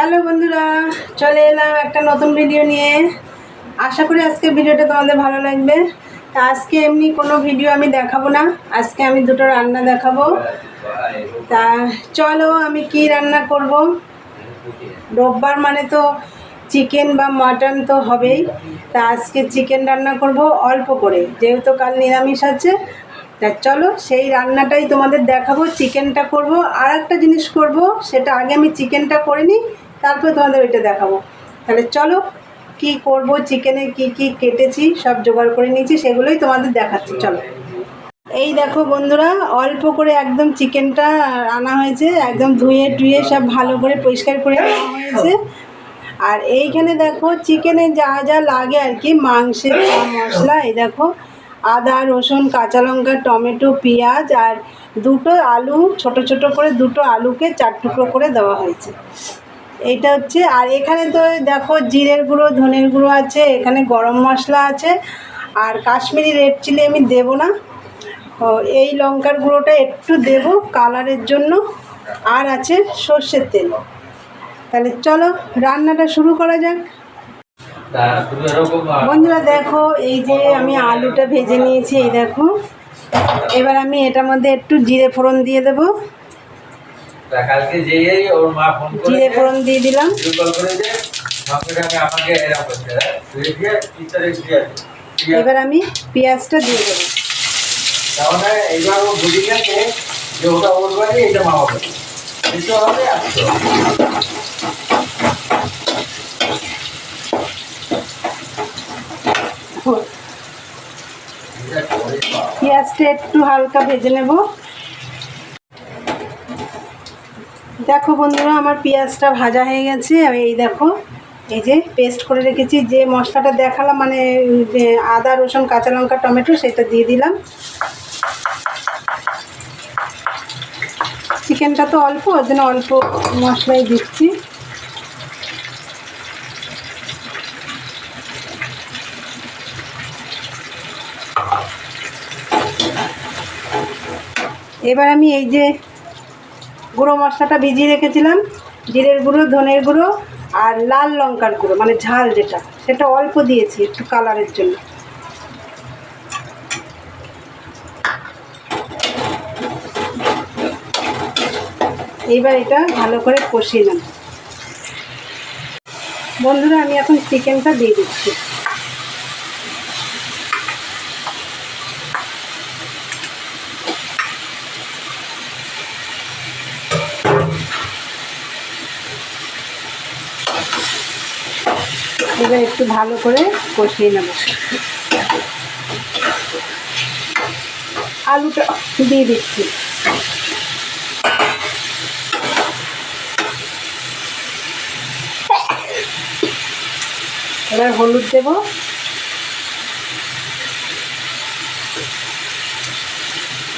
Hello বন্ধুরা, চলে এলাম একটা নতুন ভিডিও নিয়ে। আশা করি আজকে ভিডিওটা তোমাদের ভালো লাগবে। তা আজকে এমনি কোনো ভিডিও আমি দেখাবো না, আজকে আমি দুটো রান্না দেখাবো। তা চলো আমি কি রান্না করব। রোববার মানে তো চিকেন বা মাটন তো হবেই। তা আজকে চিকেন রান্না করব অল্প করে, যেহেতু কাল নিরামিষ আছে। তা চলো সেই রান্নাটাই তোমাদের দেখাবো। চিকেনটা করব, আর একটা জিনিস করব, সেটা আগে আমি চিকেনটা করে নিই, তারপরে তোমাদের ওইটা দেখাবো। তাহলে চলো কি করব, চিকেনে কি কি কেটেছি সব জোগাড় করে নিয়েছি, সেগুলোই তোমাদের দেখাচ্ছি। চলো। এই দেখো বন্ধুরা, অল্প করে একদম চিকেনটা আনা হয়েছে, একদম ধুয়ে টুয়ে সব ভালো করে পরিষ্কার করে নেওয়া হয়েছে। আর এইখানে দেখো চিকেনে যা যা লাগে আর কি, মাংসের মশলা। এই দেখো আদা রসুন কাঁচা লঙ্কা টমেটো পেঁয়াজ আর দুটো আলু, ছোট ছোট করে দুটো আলুকে 4 টুকরো করে দেওয়া হয়েছে। এইটা হচ্ছে। আর এখানে তো দেখো জিরের গুঁড়ো ধনের গুঁড়ো আছে, এখানে গরম মশলা আছে, আর কাশ্মীরি রেড চিলি আমি দেবো না, এই লঙ্কার গুঁড়োটা একটু দেব কালারের জন্য, আর আছে সর্ষের তেল। তাহলে চলো রান্নাটা শুরু করা যাক। বন্ধুরা দেখো, এই যে আমি আলুটা ভেজে নিয়েছি, এই দেখো। এবার আমি এটার মধ্যে একটু জিরে ফোড়ন দিয়ে দেবো। জিরে ফোড়ন দিয়ে দিলাম। এবার আমি পেঁয়াজটা দিয়ে দেবো। পেঁয়াজটা একটু হালকা ভেজে নেব। দেখো বন্ধুরা, আমার পেঁয়াজটা ভাজা হয়ে গেছে। এই দেখো, এই যে পেস্ট করে রেখেছি যে মশলাটা দেখালাম, মানে আদা রসুন কাঁচা লঙ্কা টমেটো, সেটা দিয়ে দিলাম। চিকেনটা তো অল্প, ওই জন্য অল্প মশলাই দিচ্ছি। এবার আমি এই যে গুঁড়ো মশলাটা ভিজিয়ে রেখেছিলাম, জিরের গুঁড়ো ধনের গুঁড়ো আর লাল লঙ্কার গুঁড়ো, মানে ঝাল যেটা, সেটা অল্প দিয়েছি একটু কালারের জন্য। এইবার এটা ভালো করে কষিয়ে নেব। বন্ধুরা আমি এখন চিকেনটা দিয়ে দিচ্ছি। এবার একটু ভালো করে কষিয়ে নেব। আলুটা দিয়ে দিচ্ছি। এবার হলুদ দেব,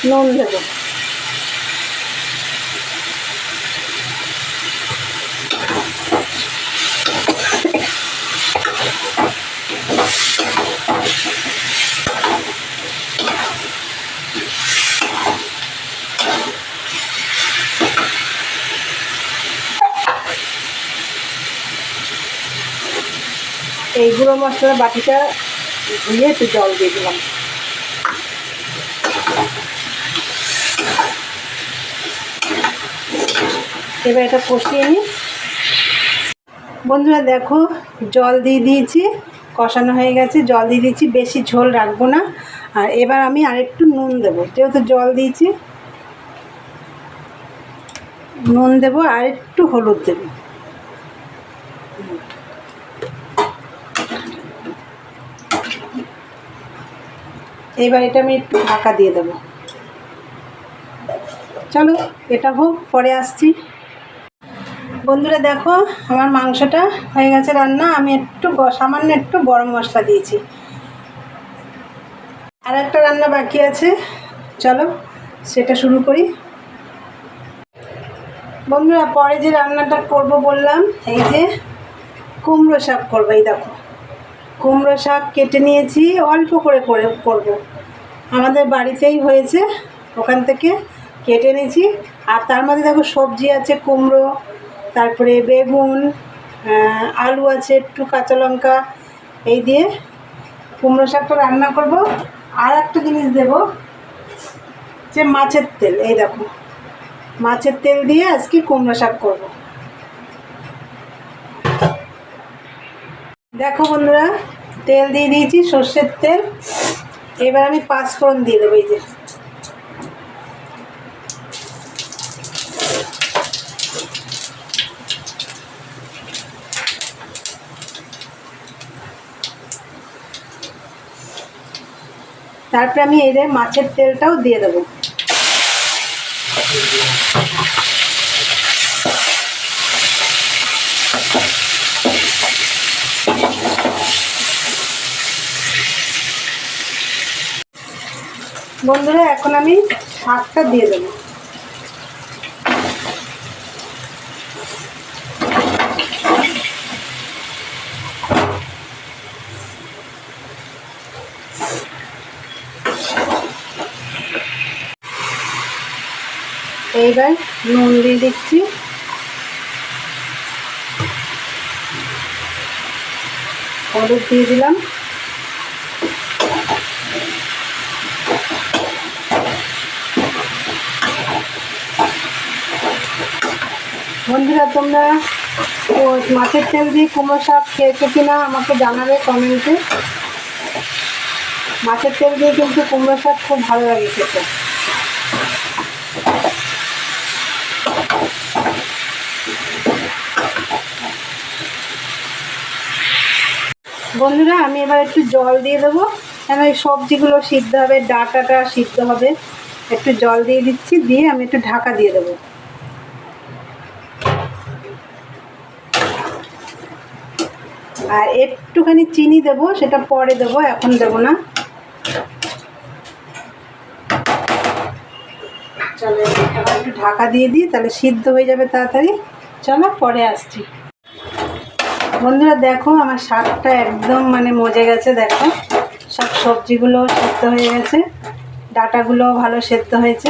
নুন দেব। এই গুঁড়ো মশলার বাটিটা ধুয়ে একটু জল দিয়ে দিলাম। এবার এটা কষিয়ে নিই। বন্ধুরা দেখো, জল দিয়ে দিয়েছি, কষানো হয়ে গেছে, জল দিয়ে দিয়েছি, বেশি ঝোল রাখবো না। আর এবার আমি আরেকটু নুন দেবো, যেহেতু জল দিয়েছি। নুন দেবো আর একটু হলুদ দেবো। এবার এটা আমি একটু ঢাকা দিয়ে দেবো। চলো এটা হোক, পরে আসছি। বন্ধুরা দেখো, আমার মাংসটা হয়ে গেছে রান্না। আমি একটু সামান্য একটু গরম মশলা দিয়েছি। আর একটা রান্না বাকি আছে, চলো সেটা শুরু করি। বন্ধুরা পরে যে রান্নাটা করব বললাম, এই যে কুমড়ো শাক করবো। এই দেখো কুমড়ো শাক কেটে নিয়েছি, অল্প করে করব। আমাদের বাড়িতেই হয়েছে, ওখান থেকে কেটে নিয়েছি। আর তার মধ্যে দেখো সবজি আছে, কুমড়ো, তারপরে বেগুন, আলু আছে, একটু কাঁচা লঙ্কা, এই দিয়ে কুমড়ো শাকটা রান্না করব। আর একটা জিনিস দেব, যে মাছের তেল। এই দেখো, মাছের তেল দিয়ে আজকে কুমড়ো শাক করব। দেখো বন্ধুরা, তেল দিয়ে দিয়েছি, সর্ষের তেল। এবার আমি 5 ফোড়ন দিয়ে দেবো। এই যে তারপরে আমি এই যে মাছের তেলটাও দিয়ে দেবো। বন্ধুরা, এখন আমি শাকটা দিয়ে দেবো। এইবার নুন দিয়ে দিচ্ছি, হলুদ দিয়ে দিলাম, বন্ধুরা তোমরা মাছের তেল দিয়ে কুমড়ো শাক খেয়েছো কিনা আমাকে জানাবে কমেন্টে। মাছের তেল দিয়ে কিন্তু কুমড়ো শাক খুব ভালো লাগে খেতে। বন্ধুরা, আমি এবার একটু জল দিয়ে দেবো, কেন এই সবজিগুলো সিদ্ধ হবে, ডাঁটাটা সিদ্ধ হবে। একটু জল দিয়ে দিচ্ছি, দিয়ে আমি একটু ঢাকা দিয়ে দেবো। আর একটুখানি চিনি দেবো, সেটা পরে দেবো, এখন দেবো না। চলো এবার একটু ঢাকা দিয়ে দিই, তাহলে সিদ্ধ হয়ে যাবে তাড়াতাড়ি। চলো পরে আসছি। বন্ধুরা দেখো, আমার শাকটা একদম মানে মজে গেছে। দেখো সব সবজিগুলো সিদ্ধ হয়ে গেছে, ডাঁটাগুলোও ভালো সেদ্ধ হয়েছে,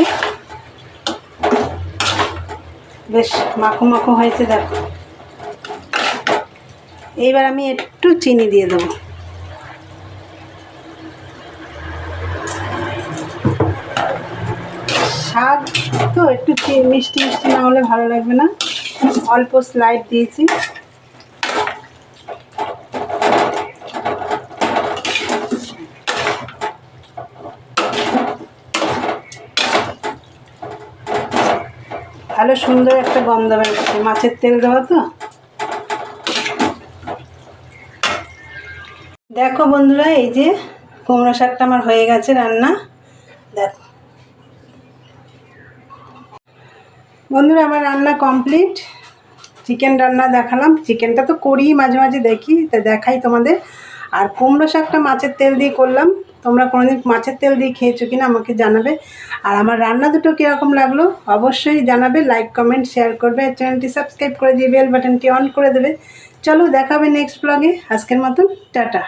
বেশ মাখো মাখো হয়েছে। দেখো এইবার আমি একটু চিনি দিয়ে দেবো। শাক তো একটু মিষ্টি মিষ্টি না হলে ভালো লাগবে না, অল্প স্লাইড দিয়েছি। ভালো সুন্দর একটা গন্ধ বেরোচ্ছে, মাছের তেল দেওয়া তো। দেখো বন্ধুরা, এই যে কুমড়ো শাকটা আমার হয়ে গেছে রান্না। দেখো বন্ধুরা, আমার রান্না কমপ্লিট। চিকেন রান্না দেখালাম, চিকেনটা তো করি মাঝে মাঝে দেখি, তা দেখাই তোমাদের। আর কুমড়ো শাকটা মাছের তেল দিয়ে করলাম। তোমরা কোনোদিন মাছের তেল দিয়ে খেয়েছো কিনা আমাকে জানাবে। আর আমার রান্না দুটো কীরকম লাগলো অবশ্যই জানাবে। লাইক কমেন্ট শেয়ার করবে, চ্যানেলটি সাবস্ক্রাইব করে দিয়ে বেল বাটনটি অন করে দেবে। চলো দেখা হবে নেক্সট ব্লগে। আজকের মতন টাটা।